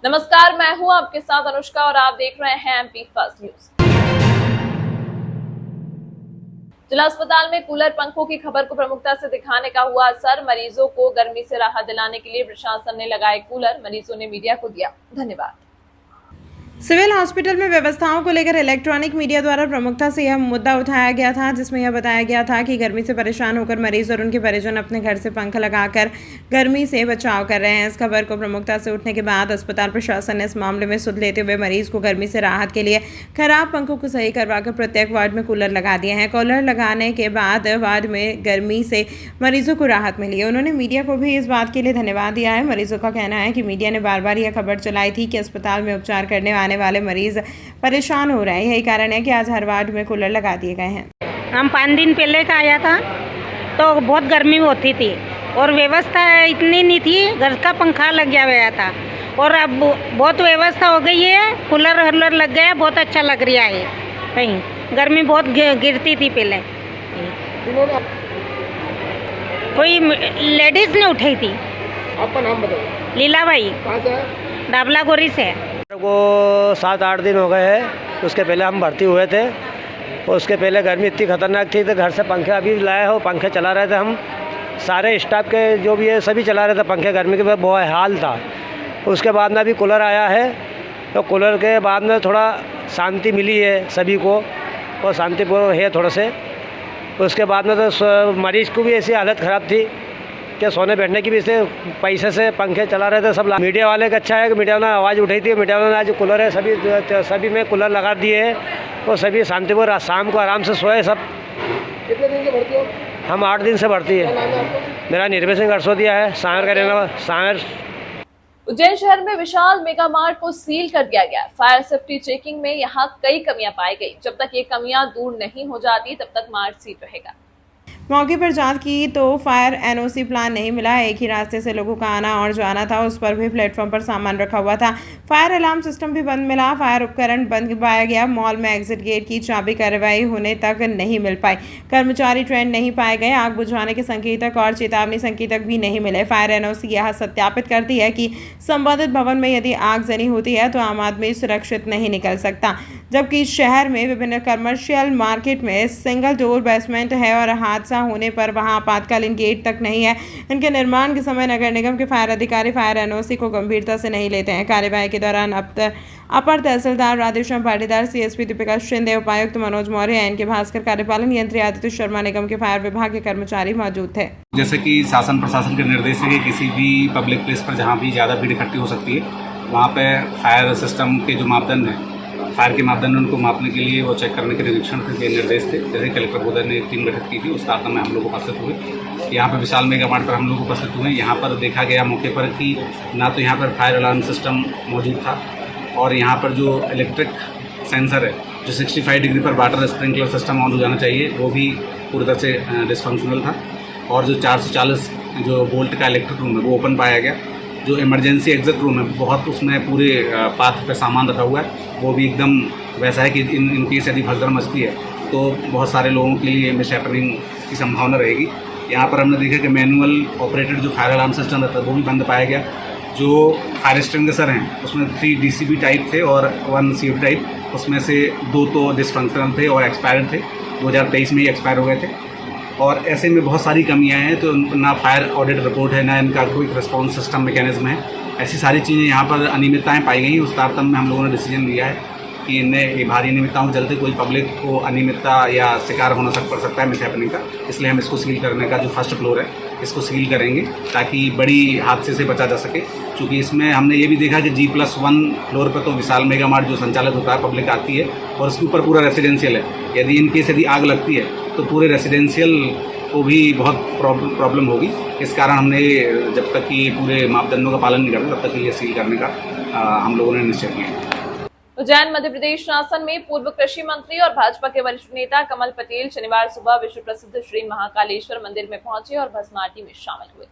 नमस्कार, मैं हूं आपके साथ अनुष्का और आप देख रहे हैं एमपी फर्स्ट न्यूज। जिला अस्पताल में कूलर पंखों की खबर को प्रमुखता से दिखाने का हुआ असर। मरीजों को गर्मी से राहत दिलाने के लिए प्रशासन ने लगाए कूलर। मरीजों ने मीडिया को दिया धन्यवाद। सिविल हॉस्पिटल में व्यवस्थाओं को लेकर इलेक्ट्रॉनिक मीडिया द्वारा प्रमुखता से यह मुद्दा उठाया गया था, जिसमें यह बताया गया था कि गर्मी से परेशान होकर मरीज और उनके परिजन अपने घर से पंखा लगाकर गर्मी से बचाव कर रहे हैं। इस खबर को प्रमुखता से उठने के बाद अस्पताल प्रशासन ने इस मामले में सुध लेते हुए मरीज को गर्मी से राहत के लिए खराब पंखों को सही करवाकर प्रत्येक वार्ड में कूलर लगा दिए हैं। कूलर लगाने के बाद वार्ड में गर्मी से मरीजों को राहत मिली है। उन्होंने मीडिया को भी इस बात के लिए धन्यवाद दिया है। मरीजों का कहना है कि मीडिया ने बार बार यह खबर चलाई थी कि अस्पताल में उपचार करने आने वाले मरीज परेशान हो रहे हैं। यही कारण है कि आज हर वार्ड में कूलर लगा दिए गए हैं। हम 5 दिन पहले का आया था तो बहुत गर्मी होती थी और व्यवस्था इतनी नहीं थी, घर का पंखा लग गया था और अब बहुत व्यवस्था हो गई है। कूलर हूलर लग गया, बहुत अच्छा लग रहा है। कहीं गर्मी बहुत गिरती थी पहले। कोई लेडीज ने उठाई थी। आपका नाम बताओ। लीला भाई, कहाँ से है? डाबला गोरी से। को 7-8 दिन हो गए हैं। उसके पहले हम भर्ती हुए थे और उसके पहले गर्मी इतनी खतरनाक थी तो घर से पंखे अभी लाए हो, पंखे चला रहे थे। हम सारे स्टाफ के जो भी है सभी चला रहे थे पंखे। गर्मी के बाद बहुत हाल था। उसके बाद में अभी कूलर आया है तो कूलर के बाद में थोड़ा शांति मिली है सभी को और शांतिपूर्ण है थोड़ा से। उसके बाद में तो मरीज़ को भी ऐसी हालत ख़राब थी कि सोने बैठने की भी इसे पैसे से पंखे चला रहे थे सब। मीडिया वाले का अच्छा है कि मीडिया ने आवाज़ उठाई थी। मीडिया वाले ने आज कूलर है सभी में कूलर लगा दिए हैं और सभी शांतिपूर्ण शाम को आराम से सोए सब। कितने दिन से भर्ती हो? हम 8 दिन से भर्ती है। मेरा निर्भय सिंह अरसोदिया है, सांवर का रहना सांवर। उज्जैन शहर में विशाल मेगा मार्ट को सील कर दिया गया। फायर सेफ्टी चेकिंग में यहां कई कमियां पाई गई। जब तक ये कमियां दूर नहीं हो जाती तब तक मार्ट सील रहेगा। मौके पर जांच की तो फायर एनओसी प्लान नहीं मिला। एक ही रास्ते से लोगों का आना और जाना था, उस पर भी प्लेटफॉर्म पर सामान रखा हुआ था। फायर अलार्म सिस्टम भी बंद मिला। फायर उपकरण बंद पाया गया। मॉल में एग्जिट गेट की चाबी कार्रवाई होने तक नहीं मिल पाई। कर्मचारी ट्रेंड नहीं पाए गए। आग बुझाने के संकेतक और चेतावनी संकेतक भी नहीं मिले। फायर एनओसी यह सत्यापित करती है कि संबंधित भवन में यदि आगजनी होती है तो आम आदमी सुरक्षित नहीं निकल सकता, जबकि शहर में विभिन्न कमर्शियल मार्केट में सिंगल डोर बेसमेंट है और हादसा होने पर वहां आपातकालीन गेट तक नहीं है। इनके निर्माण के समय नगर निगम के फायर अधिकारी फायर एनओसी को गंभीरता से नहीं लेते हैं। कार्यवाही के दौरान अपर तहसीलदार राधेश्याम पाटीदार, सीएसपी दीपिका शिंदे, उपायुक्त मनोज मौर्य, एनके भास्कर, कार्यपालन यंत्री आदित्य शर्मा, निगम के फायर विभाग के कर्मचारी मौजूद थे। जैसे कि शासन प्रशासन के निर्देश है कि किसी भी पब्लिक प्लेस पर जहाँ भी ज़्यादा भीड़ इकट्ठी हो सकती है वहाँ पे फायर सिस्टम के जो मापदंड हैं, फायर के मापदंड उनको मापने के लिए वो चेक करने के निरीक्षण के निर्देश थे। जैसे कलेक्टर महोदय ने एक टीम गठित की थी, उस तारतम्य में हम लोग उपस्थित हुए। यहाँ पर विशाल मेगा मार्ट पर हम लोग उपस्थित हुए। यहाँ पर देखा गया मौके पर कि ना तो यहाँ पर फायर अलार्म सिस्टम मौजूद था और यहाँ पर जो इलेक्ट्रिक सेंसर है जो 65 डिग्री पर वाटर स्प्रिंकलर सिस्टम ऑन हो जाना चाहिए वो भी पूरी तरह से डिसफंक्शनल था। और जो 440 जो वोल्ट का इलेक्ट्रिक रूम है वो ओपन पाया गया। जो इमरजेंसी एग्जिट रूम है बहुत उसमें पूरे पाथ पे सामान रखा हुआ है वो भी एकदम वैसा है कि इन केस यदि भगदड़ मचती है तो बहुत सारे लोगों के लिए मिसहैपनिंग की संभावना रहेगी। यहाँ पर हमने देखा कि मैनुअल ऑपरेटेड जो फायर अलार्म सिस्टम रहता है वो भी बंद पाया गया। जो फायर एक्सटिंग्विशर हैं उसमें 3 DCB टाइप थे और 1 CF टाइप, उसमें से 2 तो डिसफंक्शनल थे और एक्सपायर्ड थे, 2023 में ही एक्सपायर हो गए थे। और ऐसे में बहुत सारी कमियां हैं, तो ना फायर ऑडिट रिपोर्ट है ना इनका कोई रिस्पॉन्स सिस्टम मैकेनिज्म है। ऐसी सारी चीज़ें यहाँ पर अनियमितताएं पाई गई। उस तारतम्य में हम लोगों ने डिसीजन लिया है कि इनमें ये भारी अनियमितताओं के चलते कोई पब्लिक को अनियमितता या शिकार होना पड़ सकता है मिसहैपनिंग का, इसलिए हम इसको सील करने का जो फर्स्ट फ्लोर है इसको सील करेंगे ताकि बड़ी हादसे से बचा जा सके। क्योंकि इसमें हमने ये भी देखा कि G+1 फ्लोर पर तो विशाल मेगा मार्ट जो संचालित होता है पब्लिक आती है और उसके ऊपर पूरा रेसिडेंशियल है। यदि इनकेस यदि आग लगती है तो पूरे रेसिडेंशियल को भी बहुत प्रॉब्लम होगी। इस कारण हमने जब तक कि पूरे मापदंडों का पालन नहीं करते तब तक ये सील करने का हम लोगों ने निश्चय किया। उज्जैन मध्य प्रदेश शासन में पूर्व कृषि मंत्री और भाजपा के वरिष्ठ नेता कमल पटेल शनिवार सुबह विश्व प्रसिद्ध श्री महाकालेश्वर मंदिर में पहुंचे और भस्म आरती में शामिल हुए।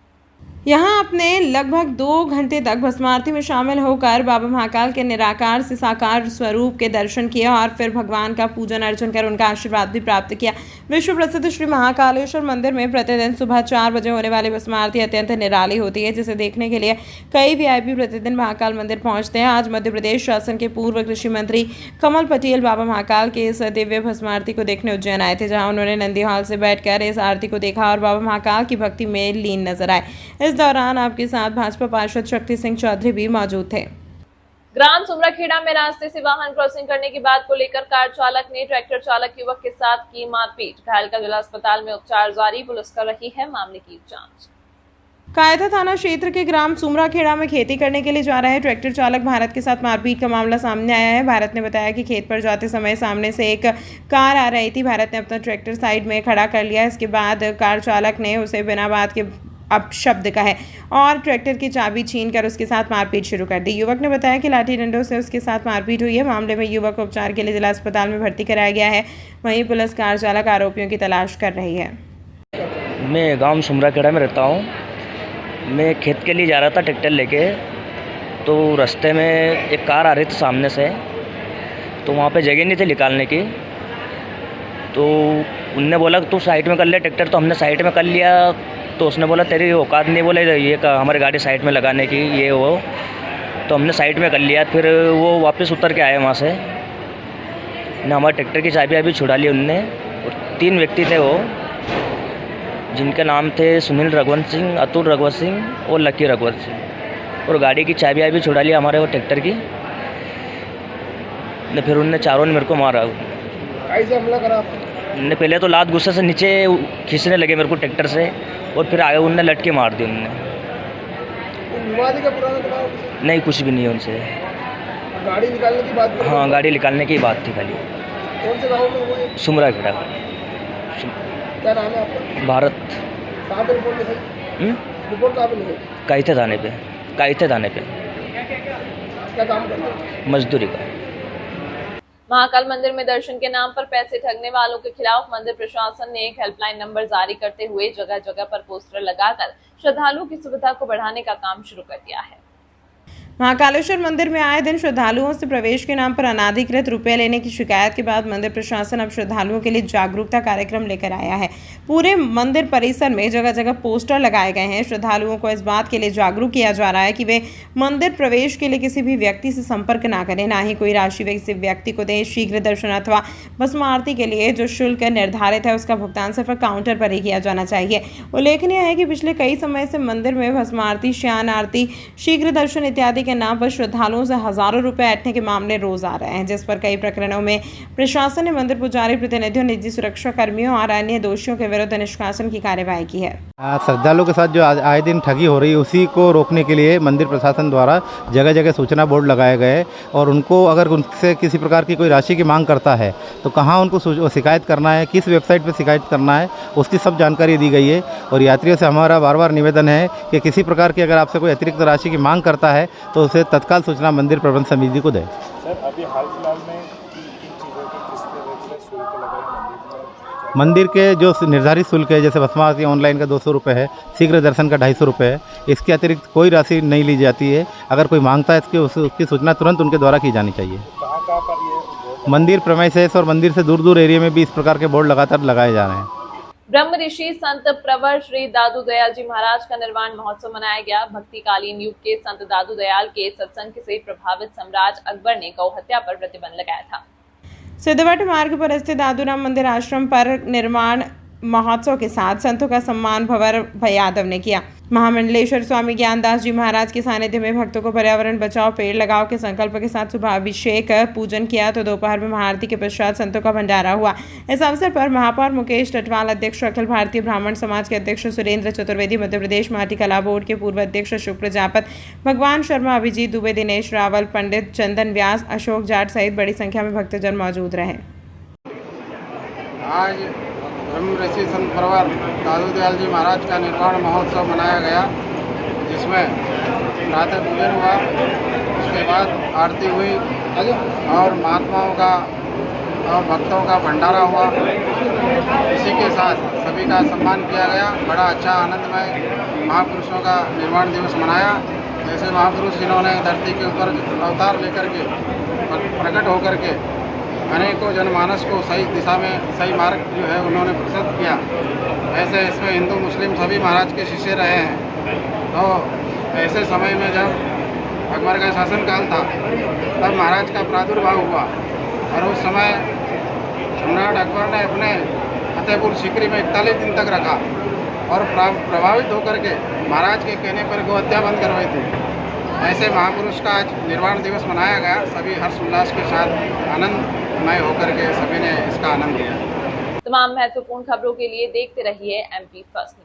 यहाँ अपने लगभग 2 घंटे तक भस्म आरती में शामिल होकर बाबा महाकाल के निराकार से साकार स्वरूप के दर्शन किए और फिर भगवान का पूजन अर्चन कर उनका आशीर्वाद भी प्राप्त किया। विश्व प्रसिद्ध श्री महाकालेश्वर मंदिर में प्रतिदिन सुबह 4 बजे होने वाली भस्म आरती अत्यंत निराली होती है, जिसे देखने के लिए कई वीआईपी प्रतिदिन महाकाल मंदिर पहुंचते हैं। आज मध्य प्रदेश शासन के पूर्व कृषि मंत्री कमल पटेल बाबा महाकाल के इस दिव्य भस्म आरती को देखने उज्जैन आए थे, जहाँ उन्होंने नंदी हॉल से बैठकर इस आरती को देखा और बाबा महाकाल की भक्ति में लीन नजर आए। इस दौरान आपके साथ भाजपा पार्षद शक्ति सिंह चौधरी भी मौजूद थे। ग्राम सुमराखेड़ा में रास्ते से वाहन क्रॉसिंग करने की बात को लेकर कार चालक ने ट्रैक्टर चालक युवक के साथ की मारपीट। घायल का जिला अस्पताल में उपचार जारी, पुलिस कर रही है मामले की जांच। कायथा थाना क्षेत्र के ग्राम सुमराखेड़ा में खेती करने के लिए जा रहे ट्रैक्टर चालक भारत के साथ मारपीट का मामला सामने आया है। भारत ने बताया कि खेत पर जाते समय सामने से एक कार आ रही थी। भारत ने अपना ट्रैक्टर साइड में खड़ा कर लिया। इसके बाद कार चालक ने उसे बिना बात के अपशब्द कहे और ट्रैक्टर की चाबी छीनकर उसके साथ मारपीट शुरू कर दी। युवक ने बताया कि लाठी डंडों से उसके साथ मारपीट हुई है। मामले में युवक को उपचार के लिए जिला अस्पताल में भर्ती कराया गया है। वहीं पुलिस कार चालक आरोपियों की तलाश कर रही है। मैं गांव सुमराखेड़ा में रहता हूं। मैं खेत के लिए जा रहा था ट्रैक्टर लेके, तो रास्ते में एक कार आ रही थी सामने से, तो वहाँ पे जगह नहीं थी निकालने की, तो उनने बोला तू साइड में कर ले ट्रैक्टर, तो हमने साइड में कर लिया। तो उसने बोला तेरी औकात नहीं, बोले ये हमारी गाड़ी साइड में लगाने की, ये वो, तो हमने साइड में कर लिया। फिर वो वापस उतर के आए वहाँ से, ने हमारे ट्रैक्टर की चाबी अभी छुड़ा ली उनने। और 3 व्यक्ति थे वो, जिनके नाम थे सुनील रघुवंश सिंह, अतुल रघुवंश सिंह और लकी रघुवंश सिंह, और गाड़ी की चाबी अभी छुड़ा ली हमारे वो ट्रैक्टर की ने। फिर उनने चारों ने मेरे को मारा। कैसे हमला करा? ने पहले तो लात गुस्से से नीचे खींचने लगे मेरे को ट्रैक्टर से, और फिर आगे उनने लटके मार दी उनने। का पुराना दबाव नहीं, कुछ भी नहीं है उनसे। गाड़ी निकालने की बात? हाँ, गाड़ी निकालने की बात थी खाली। कौन से गाँव में हुआ है? सुमराखेड़ा। क्या नाम है आपका? भारत। कहाँ पे रिपोर्ट लिखाई? रिपोर्ट कहाँ पे लिखाई? कायथे थाने पे। कायथे थाने पे। क्या काम करते हैं? मजदूरी का। महाकाल मंदिर में दर्शन के नाम पर पैसे ठगने वालों के खिलाफ मंदिर प्रशासन ने एक हेल्पलाइन नंबर जारी करते हुए जगह जगह पर पोस्टर लगाकर श्रद्धालुओं की सुविधा को बढ़ाने का काम शुरू कर दिया है। महाकालेश्वर मंदिर में आए दिन श्रद्धालुओं से प्रवेश के नाम पर अनाधिकृत रुपए लेने की शिकायत के बाद मंदिर प्रशासन अब श्रद्धालुओं के लिए जागरूकता कार्यक्रम लेकर आया है। पूरे मंदिर परिसर में जगह जगह पोस्टर लगाए गए हैं। श्रद्धालुओं को इस बात के लिए जागरूक किया जा रहा है कि वे मंदिर प्रवेश के लिए किसी भी व्यक्ति से संपर्क ना करें, ना ही कोई राशि किसी व्यक्ति को दें। शीघ्र दर्शन अथवा भस्म आरती के लिए जो शुल्क निर्धारित है उसका भुगतान सिर्फ काउंटर पर ही किया जाना चाहिए। उल्लेखनीय है कि पिछले कई समय से मंदिर में भस्म आरती, श्यान आरती, शीघ्र दर्शन इत्यादि के नाम पर श्रद्धालुओं से हजारों रुपए ऐंठने के मामले रोज आ रहे हैं, जिस पर कई प्रकरणों में प्रशासन ने मंदिर पुजारी प्रतिनिधियों, निजी सुरक्षा कर्मियों और अन्य दोषियों के विरुद्ध निष्कासन की कार्यवाही की है। श्रद्धालुओं के साथ जो आए दिन ठगी हो रही है उसी को रोकने के लिए मंदिर प्रशासन द्वारा जगह जगह सूचना बोर्ड लगाए गए, और उनको अगर उनसे किसी प्रकार की कोई राशि की मांग करता है तो कहाँ उनको शिकायत करना है, किस वेबसाइट पर शिकायत करना है, उसकी सब जानकारी दी गई है। और यात्रियों से हमारा बार बार निवेदन है कि किसी प्रकार की अगर आपसे कोई अतिरिक्त राशि की मांग करता है तो उसे तत्काल सूचना मंदिर प्रबंध समिति को दें। सर, अभी हाल फिलहाल में किन चीज़ों की किस तरह से शुल्क लगाए मंदिर के जो निर्धारित शुल्क है, जैसे भस्म आरती ऑनलाइन का 200 रुपये है, शीघ्र दर्शन का 250 रुपये है, इसके अतिरिक्त कोई राशि नहीं ली जाती है। अगर कोई मांगता है उसकी सूचना तुरंत उनके द्वारा की जानी चाहिए। कहाँ पर ये मंदिर प्रेमाइसेस और मंदिर से दूर दूर एरिया में भी इस प्रकार के बोर्ड लगातार लगाए जा रहे हैं। ब्रह्म ऋषि संत प्रवर श्री दादू दयाल जी महाराज का निर्वाण महोत्सव मनाया गया। भक्तिकालीन युग के संत दादू दयाल के सत्संग से प्रभावित सम्राट अकबर ने गौ हत्या पर प्रतिबंध लगाया था। सिद्धवट मार्ग पर स्थित दादूराम मंदिर आश्रम पर निर्माण महोत्सव के साथ संतों का सम्मान भंवर भाई यादव ने किया। महामंडलेश्वर स्वामी ज्ञानदास जी महाराज के सानिध्य में भक्तों को पर्यावरण बचाओ पेड़ लगाओ के संकल्प के साथ सुबह अभिषेक पूजन किया, तो दोपहर में महाआरती के पश्चात संतों का भंडारा हुआ। इस अवसर पर महापौर मुकेश टटवाल, अध्यक्ष अखिल भारतीय ब्राह्मण समाज के अध्यक्ष सुरेंद्र चतुर्वेदी, मध्य प्रदेश माटी कला बोर्ड के पूर्व अध्यक्ष शुक्र प्रजापत, भगवान शर्मा, अभिजीत दुबे, दिनेश रावल, पंडित चंदन व्यास, अशोक जाट सहित बड़ी संख्या में भक्तजन मौजूद रहे। आज ब्रह्म ऋषि संत प्रवर दादू दयाल जी महाराज का निर्वाण महोत्सव मनाया गया, जिसमें प्रातः पूजन हुआ, उसके बाद आरती हुई और महात्माओं का और भक्तों का भंडारा हुआ। इसी के साथ सभी का सम्मान किया गया। बड़ा अच्छा आनंदमय महापुरुषों का निर्वाण दिवस मनाया। ऐसे महापुरुष जिन्होंने धरती के ऊपर अवतार लेकर के प्रकट होकर के अनेकों जनमानस को सही दिशा में सही मार्ग जो है उन्होंने प्रस्तुत किया। ऐसे इसमें हिंदू मुस्लिम सभी महाराज के शिष्य रहे हैं। तो ऐसे समय में जब अकबर का शासनकाल था तब महाराज का प्रादुर्भाव हुआ और उस समय सम्राट अकबर ने अपने फतेहपुर सीकरी में 41 दिन तक रखा और प्रभावित होकर के महाराज के कहने पर गौ हत्या बंद करवाई थी। ऐसे महापुरुष का आज निर्वाण दिवस मनाया गया। सभी हर्ष उल्लास के साथ आनंदमय होकर के सभी ने इसका आनंद लिया। तमाम महत्वपूर्ण खबरों के लिए देखते रहिए MP फर्स्ट।